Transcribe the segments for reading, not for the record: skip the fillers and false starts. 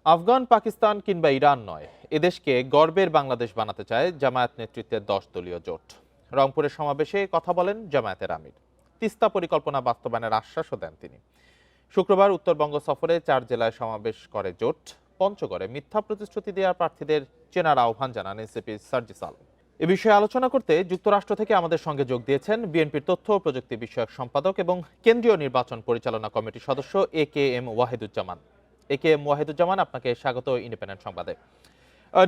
আফগান, পাকিস্তান কিংবা ইরান নয়, এদেশকে গর্বের বাংলাদেশ বানাতে চায় জামায়াত নেতৃত্বের 10 দলীয় জোট। রংপুরের সমাবেশে কথা বলেন জামায়াতের আমির। তিস্তা পরিকল্পনা বাস্তবায়নের আশ্বাসও দেন তিনি। শুক্রবার উত্তরবঙ্গ সফরে 4 জেলায় সমাবেশ করে জোট। পঞ্চগড়ে মিথ্যা প্রতিশ্রুতি দেওয়া প্রার্থীদের চেনার আহ্বান জানান এনসিপির সার্জিস আলম। এ বিষয়ে আলোচনা করতে যুক্তরাষ্ট্র থেকে আমাদের সঙ্গে যোগ দিয়েছেন বিএনপির তথ্য ও প্রযুক্তি বিষয়ক সম্পাদক এবং কেন্দ্রীয় নির্বাচন পরিচালনা কমিটির সদস্য এ.কে.এম. ওয়াহিদুজ্জামান। এ.কে.এম. ওয়াহিদুজ্জামান, আপনাকে স্বাগত ইন্ডিপেন্ডেন্ট সংবাদে।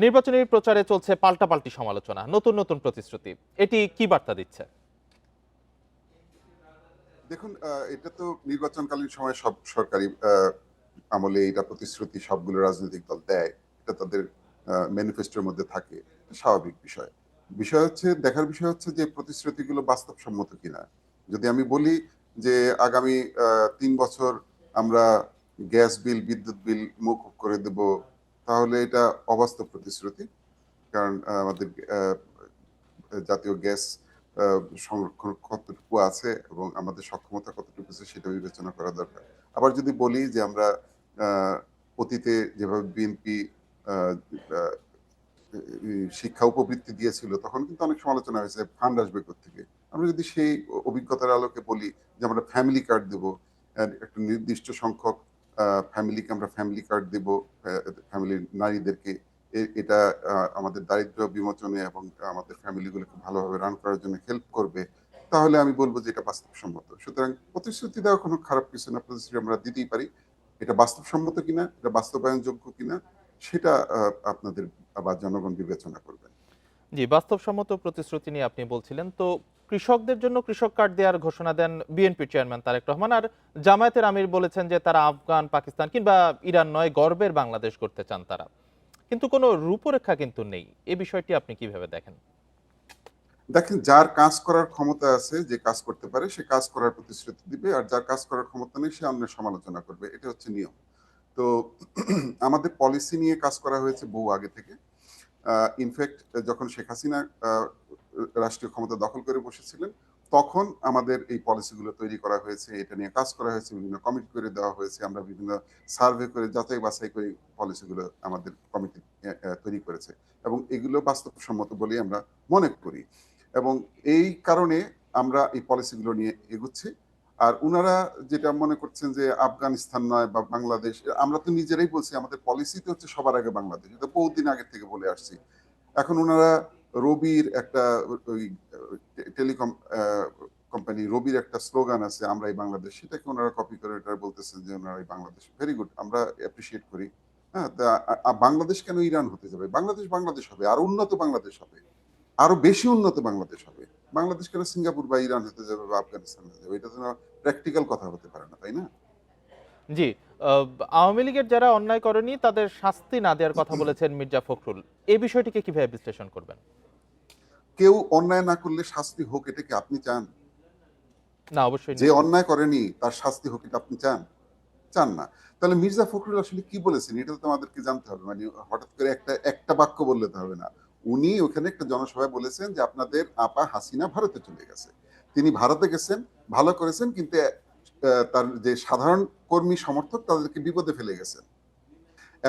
নির্বাচনী প্রচারে চলছে পাল্টাপাল্টি সমালোচনা, নতুন নতুন প্রতিশ্রুতি। এটি কি বার্তা দিচ্ছে? দেখুন, এটা তো নির্বাচনকালীন সময় সব সরকারি আমলে এটা প্রতিশ্রুতি সবগুলো রাজনৈতিক দল দেয়। এটা তাদের ম্যানিফেস্টোর মধ্যে থাকে। স্বাভাবিক বিষয়। দেখার বিষয় হচ্ছে যে প্রতিশ্রুতিগুলো বাস্তবসম্মত কিনা। যদি আমি বলি যে আগামী ৩ বছর আমরা গ্যাস বিল, বিদ্যুৎ বিল মওকুফ করে দেব, তাহলে এটা অবাস্তব প্রতিশ্রুতি। কারণ আমাদের জাতীয় গ্যাস সংরক্ষণ কতটুকু আছে এবং আমাদের সক্ষমতা কতটুকু আছে সেটা বিবেচনা করা দরকার। আবার যদি বলি যে আমরা অতীতে যেভাবে বিএনপি শিক্ষা উপবৃত্তি দিয়েছিল, তখন কিন্তু অনেক সমালোচনা হয়েছে ফান্ড আসবে কোত্থেকে। আমরা যদি সেই অভিজ্ঞতার আলোকে বলি যে আমরা ফ্যামিলি কার্ড দেব, একটা নির্দিষ্ট সংখ্যক ফ্যামিলিকে আমরা ফ্যামিলি কার্ড দেব, ফ্যামিলির নারীদেরকে। এটা আমাদের দারিদ্র বিমোচনে এবং আমাদের ফ্যামিলিগুলোকে ভালোভাবে রান করার জন্য হেল্প করবে। তাহলে আমি বলব যে এটা বাস্তবসম্মত। সুতরাং প্রতিশ্রুতি দেওয়া কোনো খারাপ কিছু না। প্রতিশ্রুতি আমরা দিতেই পারি। এটা বাস্তবসম্মত কিনা, এটা বাস্তবায়নযোগ্য কিনা, সেটা আপনাদের বা জনগণ বিবেচনা করবেন। জি, বাস্তবসম্মত প্রতিশ্রুতি নিয়ে আপনি বলছিলেন। তো কৃষকদের জন্য কৃষক কার্ড দেওয়ার ঘোষণা দেন বিএনপি চেয়ারম্যান তারেক রহমান, আর জামায়াতের আমির বলেছেন যে তারা আফগান, পাকিস্তান কিংবা ইরান নয়, গর্বের বাংলাদেশ করতে চান তারা। কিন্তু কোনো রূপরেখা কিন্তু নেই। এই বিষয়টি আপনি কিভাবে দেখেন? দেখেন, যার কাজ করার ক্ষমতা আছে, যে কাজ করতে পারে, সে কাজ করার প্রতিশ্রুতি দিবে, আর যার কাজ করার ক্ষমতা নেই সে অন্যের সমালোচনা করবে। এটা হচ্ছে নিয়ম। তো আমাদের পলিসি নিয়ে কাজ করা হয়েছে বহু আগে থেকে। ইনফ্যাক্ট যখন শেখ হাসিনা রাষ্ট্রীয় ক্ষমতা দখল করে বসেছিলেন, তখন আমাদের এই পলিসিগুলো তৈরি করা হয়েছে, এটা নিয়ে কাজ করা হয়েছে, বিভিন্ন কমিটি করে দেওয়া হয়েছে, আমরা বিভিন্ন সার্ভে করে যাচাই বাছাই করে পলিসিগুলো আমাদের কমিটি তৈরি করেছে, এবং এগুলো বাস্তবসম্মত বলেই আমরা মনে করি। এবং এই কারণে আমরা এই পলিসিগুলো নিয়ে এগুচ্ছি। আর উনারা যেটা মনে করছেন যে আফগানিস্তান নয় বা বাংলাদেশ, আমরা তো নিজেরাই বলছি আমাদের পলিসিতে হচ্ছে সবার আগে বাংলাদেশ। এটা বহুদিন আগে থেকে বলে আসছি। এখন ওনারা রবির একটা ওই টেলিকম কোম্পানি রবির একটা স্লোগান আছে, আমরাই বাংলাদেশ, সেটাকে ওনারা কপি করে এটা বলতেছেন যে ওনারাই বাংলাদেশ। ভেরি গুড, আমরা অ্যাপ্রিসিয়েট করি। হ্যাঁ, বাংলাদেশ কেন ইরান হতে যাবে? বাংলাদেশ বাংলাদেশ হবে, আরো উন্নত বাংলাদেশ হবে, আরো বেশি উন্নত বাংলাদেশ হবে। বাংলাদেশ কেন সিঙ্গাপুর বা ইরান হতে যাবে বা আফগানিস্তান হতে যাবে? এটা তো প্র্যাকটিক্যাল কথা হতে পারে না, তাই না? জি, আহ, আওয়ামী লীগের যারা অন্যায় করেনি তাদের শাস্তি না দেওয়ার কথা বলেছেন মির্জা ফখরুল। এই বিষয়টিকে কিভাবে বিশ্লেষণ করবেন? কেউ অন্যায় না করলে শাস্তি হোক, এটা কি আপনি চান? না, অবশ্যই যে নিশ্চিত। অন্যায় করেনি তার শাস্তি হোক, এটা আপনি চান? চান না। তাহলে মির্জা ফখরুল আসলে কি বলেছেন এটা তো আমাদেরকে জানতে হবে। মানে হঠাৎ করে একটা একটা বাক্য বললে তো হবে না। উনি ওখানে একটা জনসভায় বলেছেন যে আপনাদের আপা হাসিনা ভারতে চলে গেছে। তিনি ভারতে গেছেন, ভালো করেছেন, কিন্তু তার যে সাধারণ কর্মী সমর্থক তাদেরকে বিপদে ফেলে গেছেন।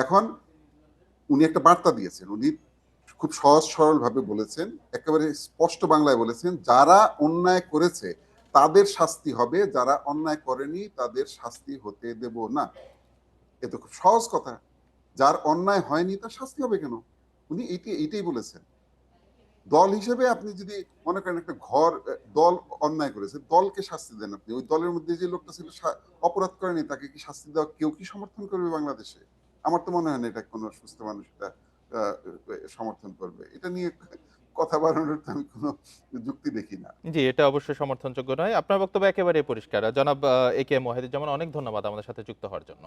এখন উনি একটা বার্তা দিয়েছেন। উনি খুব সহজ সরল ভাবে বলেছেন, একেবারে স্পষ্ট বাংলায় বলেছেন, যারা অন্যায় করেছে তাদের শাস্তি হবে, যারা অন্যায় করেনি তাদের শাস্তি হতে দেব না। এ তো খুব সহজ কথা। যার অন্যায় হয়নি তার শাস্তি হবে কেন? উনি এইটাই বলেছেন। দল হিসেবে আপনি যদি মনে করেন একটা দল অন্যায় করেছে, দলকে শাস্তি দেন আপনি। ওই দলের মধ্যে যে লোকটা ছিল অপরাধ করেনি, তাকে কি শাস্তি দেওয়া কেউ কি সমর্থন করবে বাংলাদেশে? আমার তো মনে হয় না এটা কোনো সুস্থ মানুষ এটা আহ, সমর্থন করবে। এটা নিয়ে কথা বাড়ানোর তো আমি কোনো যুক্তি দেখি না। জি, এটা অবশ্যই সমর্থনযোগ্য নয়। আপনার বক্তব্য একেবারে পরিষ্কার। জনাব এ কে এম ওয়াহিদুজ্জামান, অনেক ধন্যবাদ আমাদের সাথে যুক্ত হওয়ার জন্য।